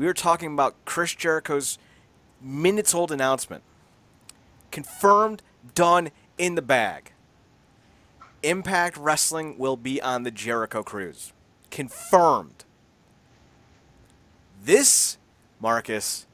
We were talking about Chris Jericho's minutes-old announcement. Confirmed, done, in the bag. Impact Wrestling will be on the Jeri-Cruise. Confirmed. This, Marcus,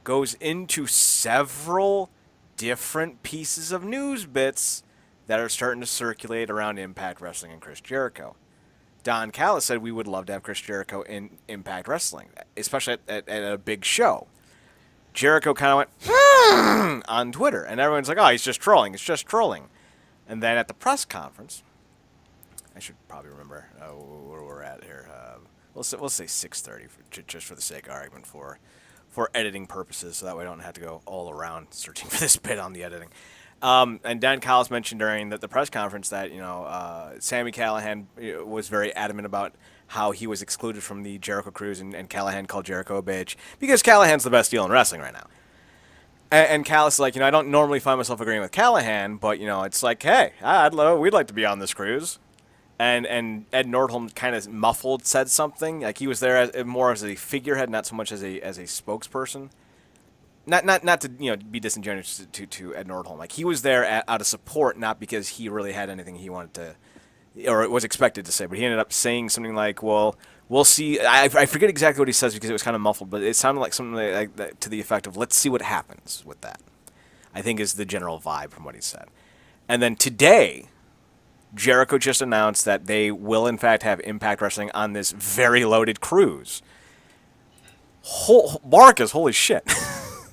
goes into several different pieces of news bits that are starting to circulate around Impact Wrestling and Chris Jericho. Don Callis said we would love to have Chris Jericho in Impact Wrestling, especially at a big show. Jericho kind of went on Twitter, and everyone's like, oh, he's just trolling. It's just trolling. And then at the press conference, I should probably remember where we're at here. We'll say 6:30 just for the sake of argument for editing purposes, so that way I don't have to go all around searching for this bit on the editing. And Dan Callis mentioned during the press conference that Sami Callihan was very adamant about how he was excluded from the Jeri-Cruise, and Callihan called Jericho a bitch because Callahan's the best deal in wrestling right now. And Callis is like, I don't normally find myself agreeing with Callihan, but it's like, hey, we'd like to be on this cruise. And Ed Nordholm kind of muffled said something, like he was there more as a figurehead, not so much as a spokesperson. Not to be disingenuous to Ed Nordholm. Like he was there out of support, not because he really had anything he wanted to, or was expected to say. But he ended up saying something like, "Well, we'll see." I forget exactly what he says because it was kind of muffled, but it sounded like something like that, to the effect of, "Let's see what happens with that." I think is the general vibe from what he said. And then today, Jericho just announced that they will in fact have Impact Wrestling on this very loaded cruise. Marcus, holy shit.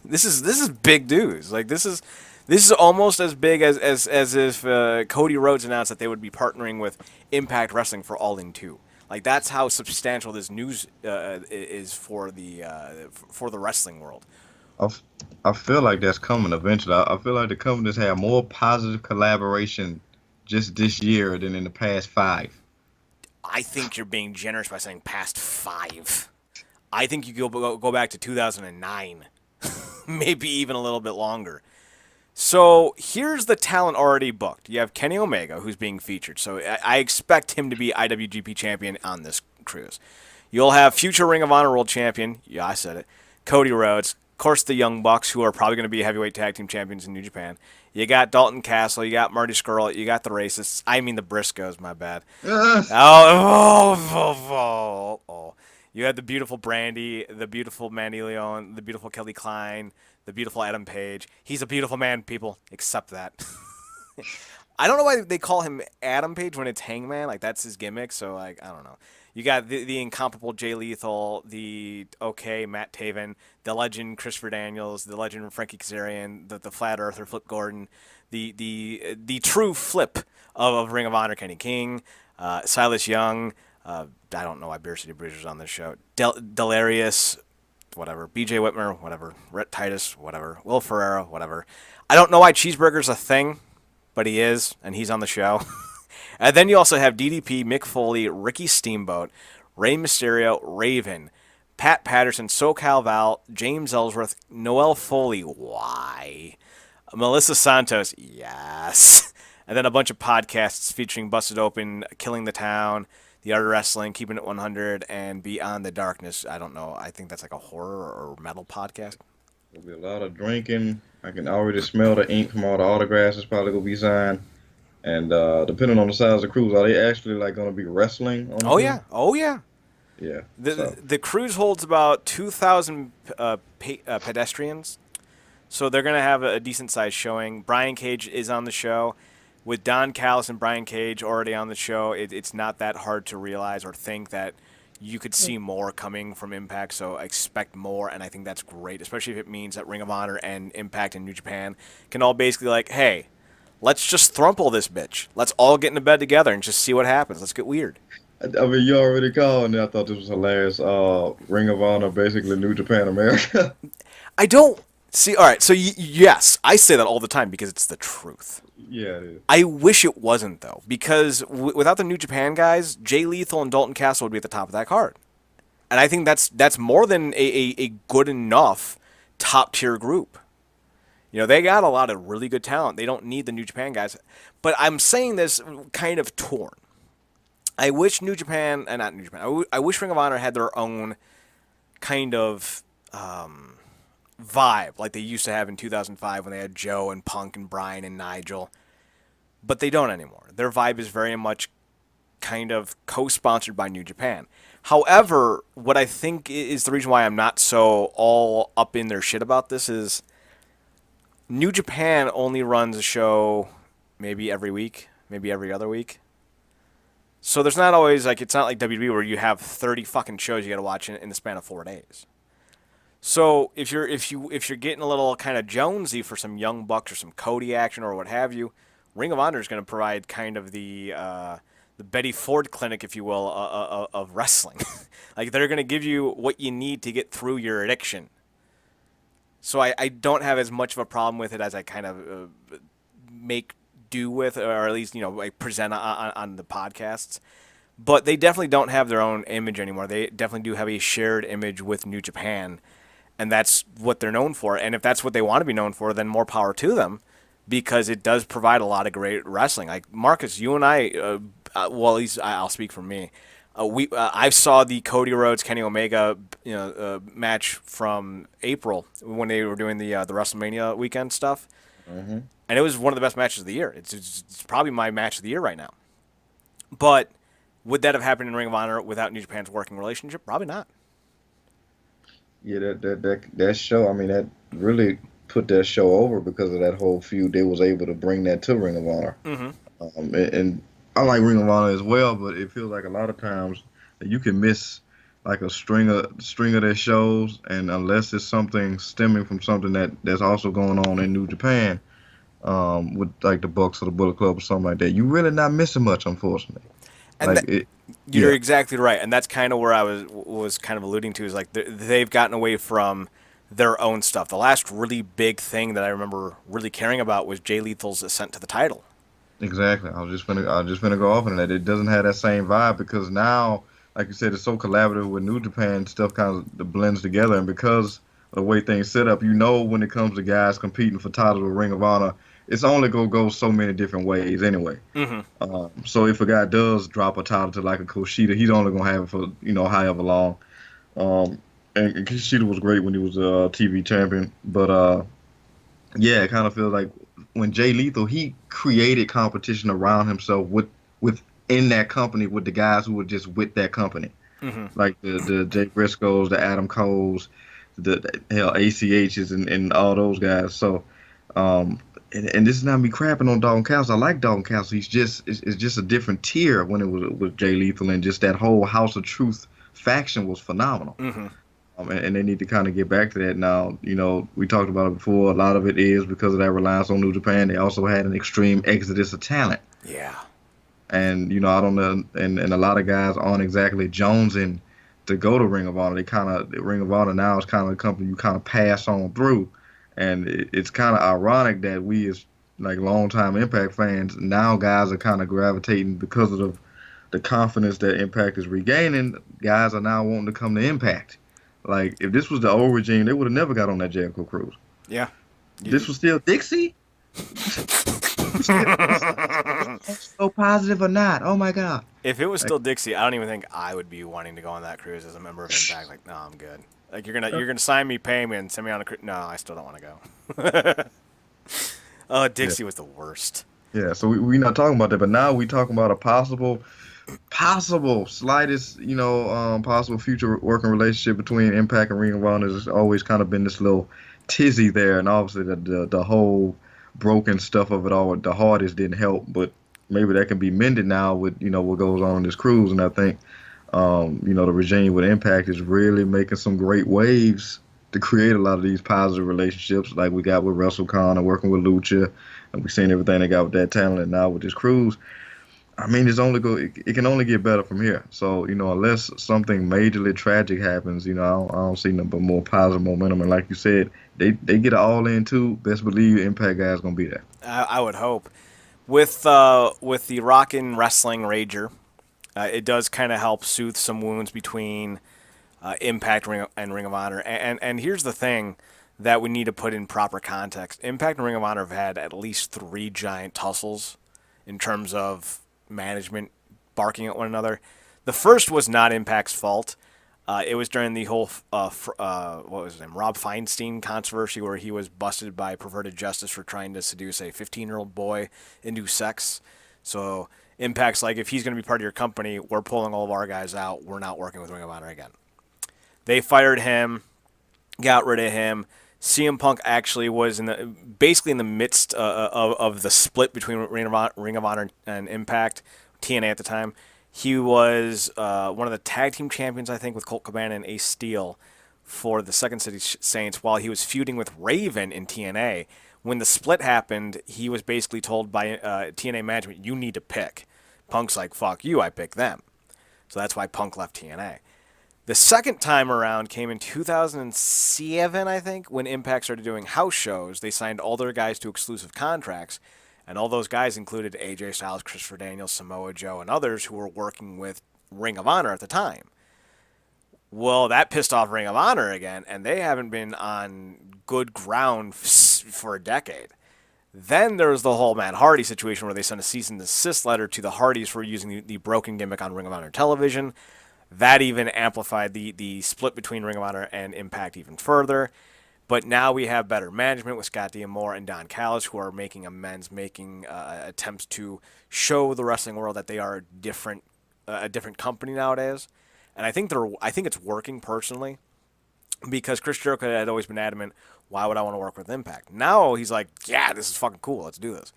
This is big news. Like this is almost as big as if Cody Rhodes announced that they would be partnering with Impact Wrestling for All In 2. Like that's how substantial this news is for the wrestling world. I feel like that's coming eventually. I feel like the companies have more positive collaboration just this year than in the past 5. I think you're being generous by saying past 5. I think you go back to 2009. Maybe even a little bit longer. So here's the talent already booked. You have Kenny Omega, who's being featured. So I expect him to be IWGP champion on this cruise. You'll have future Ring of Honor World Champion. Yeah, I said it. Cody Rhodes. Of course, the Young Bucks, who are probably going to be heavyweight tag team champions in New Japan. You got Dalton Castle. You got Marty Scurll. You got the Racists. I mean the Briscoes, my bad. Oh. You had the beautiful Brandy, the beautiful Mandy Leon, the beautiful Kelly Klein, the beautiful Adam Page. He's a beautiful man, people. Accept that. I don't know why they call him Adam Page when it's Hangman. Like, that's his gimmick, so, I don't know. You got the incomparable Jay Lethal, the Matt Taven, the legend Christopher Daniels, the legend Frankie Kazarian, the Flat Earther Flip Gordon, the true flip of Ring of Honor Kenny King, Silas Young. I don't know why Beer City Bruiser's on this show. Delirious, whatever. BJ Whitmer, whatever. Rhett Titus, whatever. Will Ferrero, whatever. I don't know why Cheeseburger's a thing, but he is, and he's on the show. And then you also have DDP, Mick Foley, Ricky Steamboat, Rey Mysterio, Raven, Pat Patterson, SoCal Val, James Ellsworth, Noelle Foley, why? Melissa Santos, yes. And then a bunch of podcasts featuring Busted Open, Killing the Town, The Art of Wrestling, Keeping It 100, and Beyond the Darkness. I don't know. I think that's like a horror or metal podcast. There'll be a lot of drinking. I can already smell the ink from all the autographs that's probably going to be signed. And depending on the size of the cruise, are they actually like going to be wrestling on the cruise? Yeah. Oh, yeah. Yeah. The cruise holds about 2,000 pedestrians. So they're going to have a decent-sized showing. Brian Cage is on the show. With Don Callis and Brian Cage already on the show, it's not that hard to realize or think that you could see more coming from Impact, so expect more, and I think that's great, especially if it means that Ring of Honor and Impact and New Japan can all basically like, hey, let's just thrumple this bitch. Let's all get into bed together and just see what happens. Let's get weird. I mean, you already called, and I thought this was hilarious. Ring of Honor, basically New Japan America. I don't see. All right, so yes, I say that all the time because it's the truth. Yeah, it is. I wish it wasn't, though, because without the New Japan guys, Jay Lethal and Dalton Castle would be at the top of that card. And I think that's more than a good enough top-tier group. They got a lot of really good talent. They don't need the New Japan guys. But I'm saying this kind of torn. I wish New Japan, not New Japan, I wish Ring of Honor had their own kind of vibe like they used to have in 2005 when they had Joe and Punk and Brian and Nigel, but they don't anymore. Their vibe is very much kind of co-sponsored by New Japan. However, what I think is the reason why I'm not so all up in their shit about this is New Japan only runs a show maybe every week, maybe every other week. So there's not always like, it's not like WWE where you have 30 fucking shows you got to watch in the span of 4 days. So if you're getting a little kind of jonesy for some Young Bucks or some Cody action or what have you, Ring of Honor is going to provide kind of the Betty Ford clinic, if you will, of wrestling. Like they're going to give you what you need to get through your addiction. So I don't have as much of a problem with it as I kind of make do with, or at least I present on the podcasts. But they definitely don't have their own image anymore. They definitely do have a shared image with New Japan. And that's what they're known for. And if that's what they want to be known for, then more power to them, because it does provide a lot of great wrestling. Like Marcus, you and I, well, at least I'll speak for me. I saw the Cody Rhodes Kenny Omega match from April when they were doing the WrestleMania weekend stuff, and it was one of the best matches of the year. It's probably my match of the year right now. But would that have happened in Ring of Honor without New Japan's working relationship? Probably not. Yeah, that show. I mean, that really put that show over because of that whole feud. They was able to bring that to Ring of Honor, and I like Ring of Honor as well. But it feels like a lot of times that you can miss like a string of their shows, and unless it's something stemming from something that's also going on in New Japan, with like the Bucks or the Bullet Club or something like that, you really not missing much, unfortunately. And like you're exactly right, and that's kind of where I was kind of alluding to, is like they've gotten away from their own stuff. The last really big thing that I remember really caring about was Jay Lethal's ascent to the title. Exactly. I was just gonna go off on that. It doesn't have that same vibe because now, like you said, it's so collaborative with New Japan. Stuff kind of blends together, and because of the way things set up, when it comes to guys competing for titles with Ring of Honor, it's only gonna go so many different ways anyway. So if a guy does drop a title to like a Kushida, he's only gonna have it for however long. And Kushida was great when he was a TV champion, but it kind of feels like when Jay Lethal, he created competition around himself within that company with the guys who were just with that company, like the Jay Briscoes, the Adam Coles, the ACHs, and all those guys. So. And this is not me crapping on Dalton Castle. I like Dalton Castle. It's just a different tier when it was with Jay Lethal, and just that whole House of Truth faction was phenomenal. And they need to kind of get back to that now. We talked about it before. A lot of it is because of that reliance on New Japan. They also had an extreme exodus of talent. Yeah. And I don't know, and a lot of guys aren't exactly jonesing to go to Ring of Honor. Ring of Honor now is kind of a company you kind of pass on through. And it's kind of ironic that we, as like longtime Impact fans, now guys are kind of gravitating because of the confidence that Impact is regaining. Guys are now wanting to come to Impact. Like if this was the old regime, they would have never got on that Jericho cruise. Yeah. This was still Dixie. So positive or not? Oh my God. If it was still Dixie, I don't even think I would be wanting to go on that cruise as a member of Impact. Like, no, I'm good. Like you're gonna sign me, pay me, and send me on a cruise. No, I still don't want to go. Dixie was the worst. Yeah, so we're not talking about that, but now we talking about a possible slightest, possible future working relationship between Impact and Ring of Honor. There's always kind of been this little tizzy there, and obviously the whole broken stuff of it all, the hardest didn't help, but maybe that can be mended now with what goes on in this cruise, and I think. The regime with Impact is really making some great waves to create a lot of these positive relationships, like we got with WrestleCorp and working with Lucha, and we've seen everything they got with that talent. And now with this cruise, I mean, it can only get better from here. So unless something majorly tragic happens, I don't see nothing but more positive momentum. And like you said, they get it all in too. Best believe Impact guys gonna be there. I would hope with the Rockin' Wrestling Rager. It does kind of help soothe some wounds between Impact and Ring of Honor. And here's the thing that we need to put in proper context. Impact and Ring of Honor have had at least 3 giant tussles in terms of management barking at one another. The first was not Impact's fault. It was during the whole what was his name, Rob Feinstein controversy, where he was busted by perverted justice for trying to seduce a 15-year-old boy into sex. So Impact's like, if he's going to be part of your company, we're pulling all of our guys out. We're not working with Ring of Honor again. They fired him, got rid of him. CM Punk actually was basically in the midst of the split between Ring of Honor and Impact, TNA at the time. He was one of the tag team champions, I think, with Colt Cabana and Ace Steel for the Second City Saints while he was feuding with Raven in TNA. When the split happened, he was basically told by TNA management, you need to pick. Punk's like, fuck you, I pick them. So that's why Punk left TNA. The second time around came in 2007, I think, when Impact started doing house shows. They signed all their guys to exclusive contracts, and all those guys included AJ Styles, Christopher Daniels, Samoa Joe, and others who were working with Ring of Honor at the time. Well, that pissed off Ring of Honor again, and they haven't been on good ground for a decade. Then there was the whole Matt Hardy situation where they sent a cease and desist letter to the Hardys for using the broken gimmick on Ring of Honor television. That even amplified the split between Ring of Honor and Impact even further. But now we have better management with Scott D'Amore and Don Callis, who are making amends, making attempts to show the wrestling world that they are a different company nowadays. And I think it's working personally, because Chris Jericho had always been adamant, why would I want to work with Impact? Now he's like, yeah, this is fucking cool. Let's do this.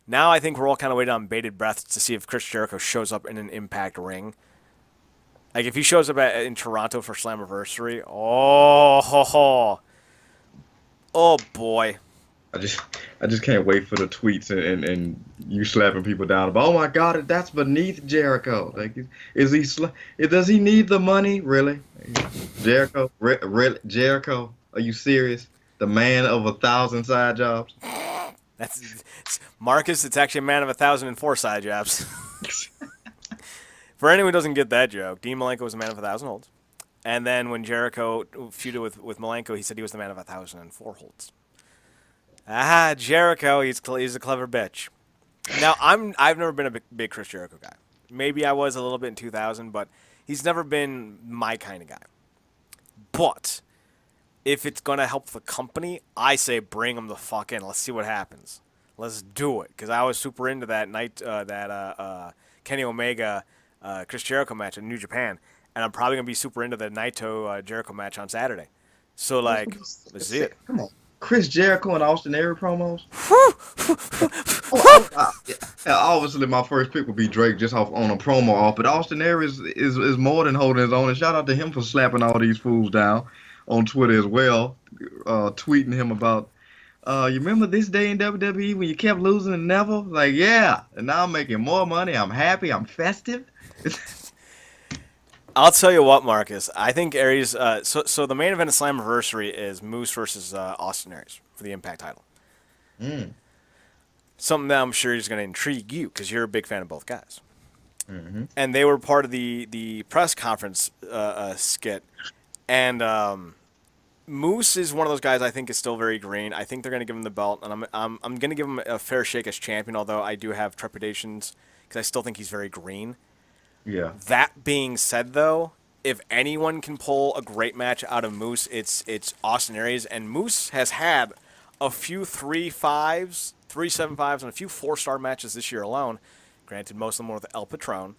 Now I think we're all kind of waiting on bated breath to see if Chris Jericho shows up in an Impact ring. Like, if he shows up in Toronto for Slammiversary, oh boy. I just can't wait for the tweets and you slapping people down about, oh my God, that's beneath Jericho. Like, does he need the money? Really? Jericho? Really? Jericho? Are you serious? The man of 1,000 side jobs? That's Marcus, it's actually a man of 1,004 side jobs. For anyone who doesn't get that joke, Dean Malenko was a man of 1,000 holds. And then when Jericho feuded with Malenko, he said he was the man of 1,004 holds. Ah, Jericho, he's a clever bitch. Now, I've never been a big Chris Jericho guy. Maybe I was a little bit in 2000, but he's never been my kind of guy. But if it's going to help the company, I say bring him the fuck in. Let's see what happens. Let's do it. Because I was super into that Kenny Omega Chris Jericho match in New Japan. And I'm probably going to be super into the Naito Jericho match on Saturday. So, like, let's see it. Come on. Chris Jericho and Austin Aries promos? Obviously, my first pick would be Drake just off on a promo off, but Austin Aries is more than holding his own. And shout out to him for slapping all these fools down on Twitter as well, tweeting him about, you remember this day in WWE when you kept losing and never? Like, yeah, and now I'm making more money. I'm happy. I'm festive. I'll tell you what, Marcus. I think Aries. So the main event of Slammiversary is Moose versus Austin Aries for the Impact title. Something that I'm sure is going to intrigue you because you're a big fan of both guys. Mm-hmm. And they were part of the press conference skit. And Moose is one of those guys I think is still very green. I think they're going to give him the belt, and I'm going to give him a fair shake as champion. Although I do have trepidations because I still think he's very green. Yeah. That being said, though, if anyone can pull a great match out of Moose, it's Austin Aries. And Moose has had a few 3.5s, 3.75s, and a few 4-star matches this year alone. Granted, most of them were with El Patron.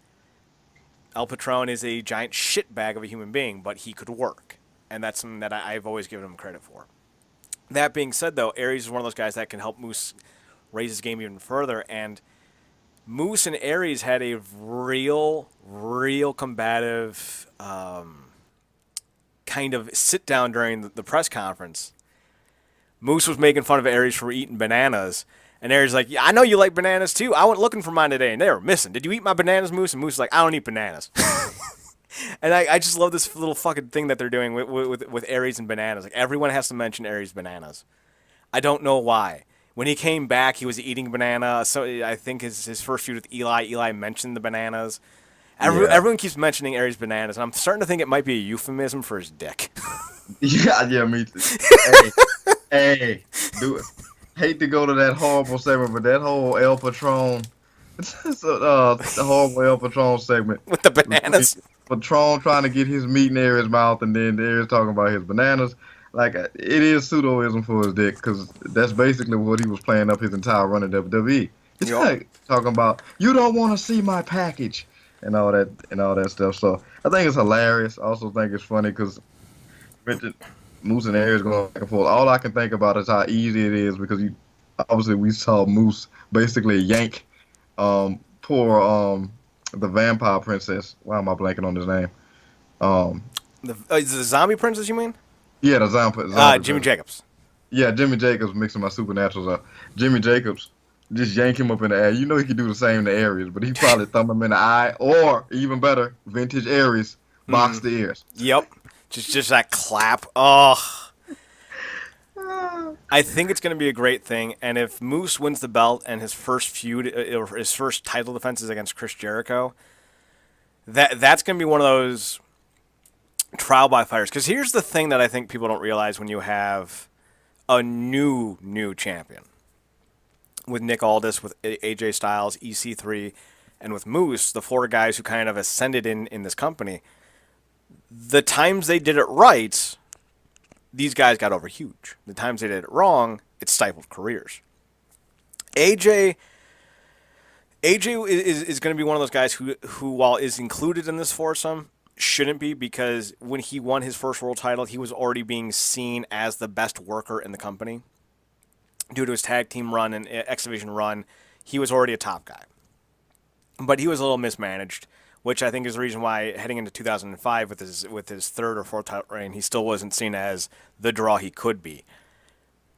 El Patron is a giant shitbag of a human being, but he could work. And that's something that I've always given him credit for. That being said, though, Aries is one of those guys that can help Moose raise his game even further. And Moose and Aries had a real combative kind of sit down during the press conference. Moose was making fun of Aries for eating bananas, and Aries was like, yeah, I know you like bananas too. I went looking for mine today, and they were missing. Did you eat my bananas, Moose? And Moose was like, I don't eat bananas. And I just love this little fucking thing that they're doing with Aries and bananas. Like, everyone has to mention Aries bananas. I don't know why. When he came back, he was eating banana. So I think his first feud with Eli mentioned the bananas. Everyone keeps mentioning Aries bananas, and I'm starting to think it might be a euphemism for his dick. yeah, me too. hey, hate to go to that horrible segment, but that whole El Patron, the horrible El Patron segment with the bananas. Patron trying to get his meat near his mouth, and then there's talking about his bananas. Like it is pseudoism for his dick, because that's basically what he was playing up his entire run in WWE. It's Yup. like talking about you don't want to see my package and all that stuff. So I think it's hilarious. I also think it's funny because Moose and Aries going back and forth. All I can think about is how easy it is because obviously we saw Moose basically yank poor the vampire princess. Why am I blanking on his name? Um, Is it the zombie princess, you mean? yeah, the zombie Jimmy princess. Jacobs. Yeah, Jimmy Jacobs mixing my supernaturals up. Jimmy Jacobs just yank him up in the air. You know he could do the same to Aries, but he probably thumb him in the eye, or even better, vintage Aries, box the ears. Yep. Just that clap. Oh. I think it's going to be a great thing, and if Moose wins the belt and his first feud, or his first title defense is against Chris Jericho, that's going to be one of those trial by fires. Because here's the thing that I think people don't realize when you have a new champion. With Nick Aldis, with AJ Styles, EC3, and with Moose, the four guys who kind of ascended in this company, the times they did it right, these guys got over huge. The times they did it wrong, it stifled careers. AJ is going to be one of those guys who, while is included in this foursome, shouldn't be, because when he won his first world title, he was already being seen as the best worker in the company. Due to his tag team run and X Division run, he was already a top guy. But he was a little mismanaged, which I think is the reason why heading into 2005 with his third or fourth title reign, he still wasn't seen as the draw he could be.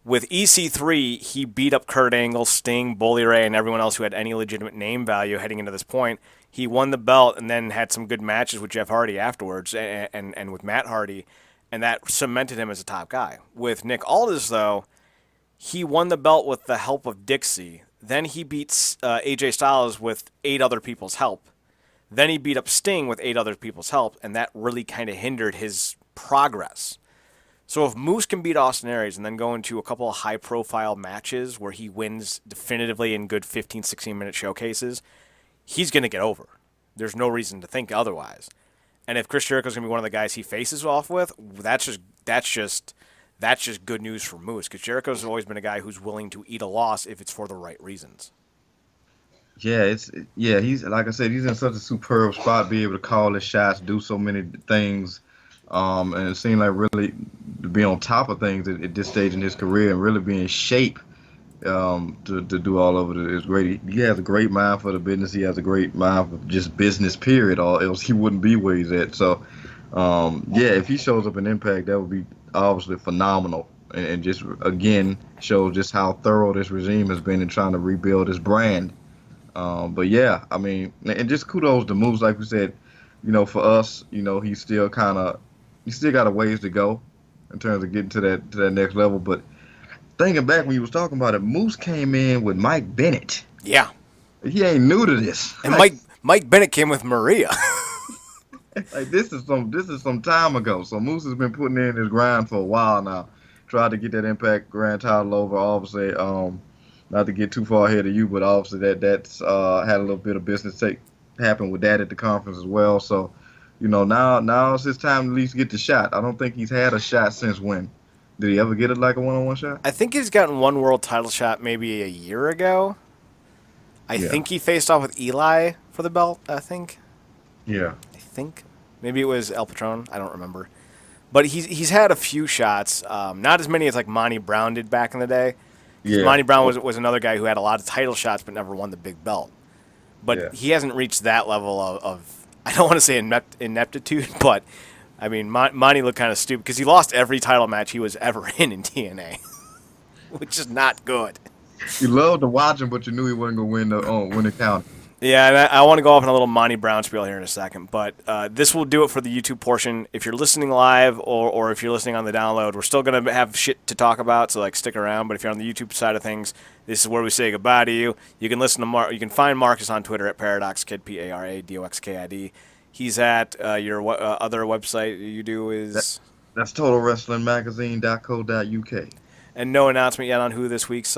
With EC3, he beat up Kurt Angle, Sting, Bully Ray, and everyone else who had any legitimate name value heading into this point. He won the belt and then had some good matches with Jeff Hardy afterwards and with Matt Hardy, and that cemented him as a top guy. With Nick Aldis, though, he won the belt with the help of Dixie. Then he beats AJ Styles with 8 other people's help. Then he beat up Sting with 8 other people's help, and that really kind of hindered his progress. So if Moose can beat Austin Aries and then go into a couple of high-profile matches where he wins definitively in good 15, 16-minute showcases, he's going to get over. There's no reason to think otherwise. And if Chris Jericho's going to be one of the guys he faces off with, that's just good news for Moose, because Jericho's always been a guy who's willing to eat a loss if it's for the right reasons. Yeah, he's like I said, he's in such a superb spot, be able to call his shots, do so many things, and it seemed like really to be on top of things at this stage in his career and really be in shape to do all of it is great. He has a great mind for the business. He has a great mind for just business, period, or else he wouldn't be where he's at. So, if he shows up in Impact, that would be obviously phenomenal, and just again shows just how thorough this regime has been in trying to rebuild his brand. But yeah, I mean, and just kudos to Moose, like we said, for us, he's still got a ways to go in terms of getting to that next level. But thinking back when you was talking about it, Moose came in with Mike Bennett. Yeah, he ain't new to this. And Mike Bennett came with Maria. Like this is some time ago. So Moose has been putting in his grind for a while now. Tried to get that Impact Grand title over. Obviously, not to get too far ahead of you, but obviously that's had a little bit of business happen with that at the conference as well. So, now it's his time to at least get the shot. I don't think he's had a shot since when? Did he ever get it like a one-on-one shot? I think he's gotten one world title shot maybe a year ago. I think he faced off with Eli for the belt, I think. Yeah. I think. Maybe it was El Patron. I don't remember. But he's had a few shots. Not as many as like Monty Brown did back in the day. Yeah. Monty Brown was another guy who had a lot of title shots but never won the big belt. But he hasn't reached that level of I don't want to say ineptitude, but I mean, Monty looked kind of stupid because he lost every title match he was ever in TNA, which is not good. You loved to watch him, but you knew he wasn't going to win the county. Yeah, and I want to go off on a little Monty Brown spiel here in a second, but this will do it for the YouTube portion. If you're listening live or if you're listening on the download, we're still going to have shit to talk about, so stick around. But if you're on the YouTube side of things, this is where we say goodbye to you. You can listen to you can find Marcus on Twitter at ParadoxKid, ParadoxKid. He's at your other website you do is... That's TotalWrestlingMagazine.co.uk. And no announcement yet on who this week's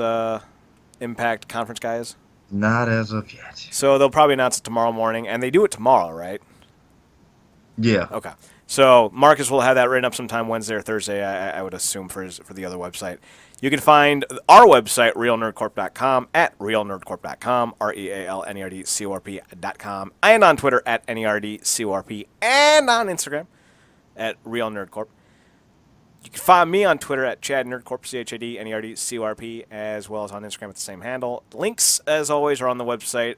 Impact Conference guy is? Not as of yet. So they'll probably announce it tomorrow morning, and they do it tomorrow, right? Yeah. Okay. So Marcus will have that written up sometime Wednesday or Thursday, I would assume, for the other website. You can find our website, realnerdcorp.com, at realnerdcorp.com, realnerdcorp.com, and on Twitter at nerdcorp, and on Instagram at realnerdcorp. You can find me on Twitter at ChadNerdCorp, ChadNerdCorp, as well as on Instagram at the same handle. Links, as always, are on the website.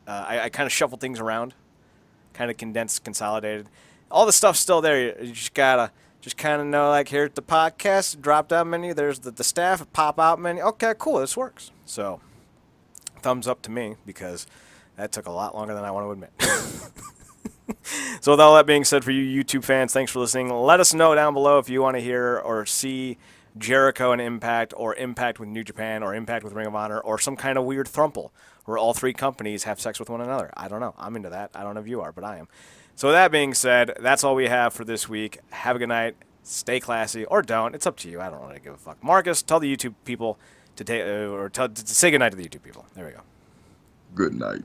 I kind of shuffle things around, kind of condensed, consolidated. All the stuff's still there. You just gotta kind of know, like, here at the podcast, drop down menu, there's the staff, pop out menu. Okay, cool, this works. So, thumbs up to me, because that took a lot longer than I want to admit. So with all that being said, for you YouTube fans, thanks for listening. Let us know down below if you want to hear or see Jericho and Impact, or Impact with New Japan, or Impact with Ring of Honor, or some kind of weird thrumple where all three companies have sex with one another. I don't know. I'm into that. I don't know if you are, but I am. So with that being said, that's all we have for this week. Have a good night. Stay classy, or don't. It's up to you. I don't really give a fuck. Marcus, tell the YouTube people to say good night to the YouTube people. There we go. Good night.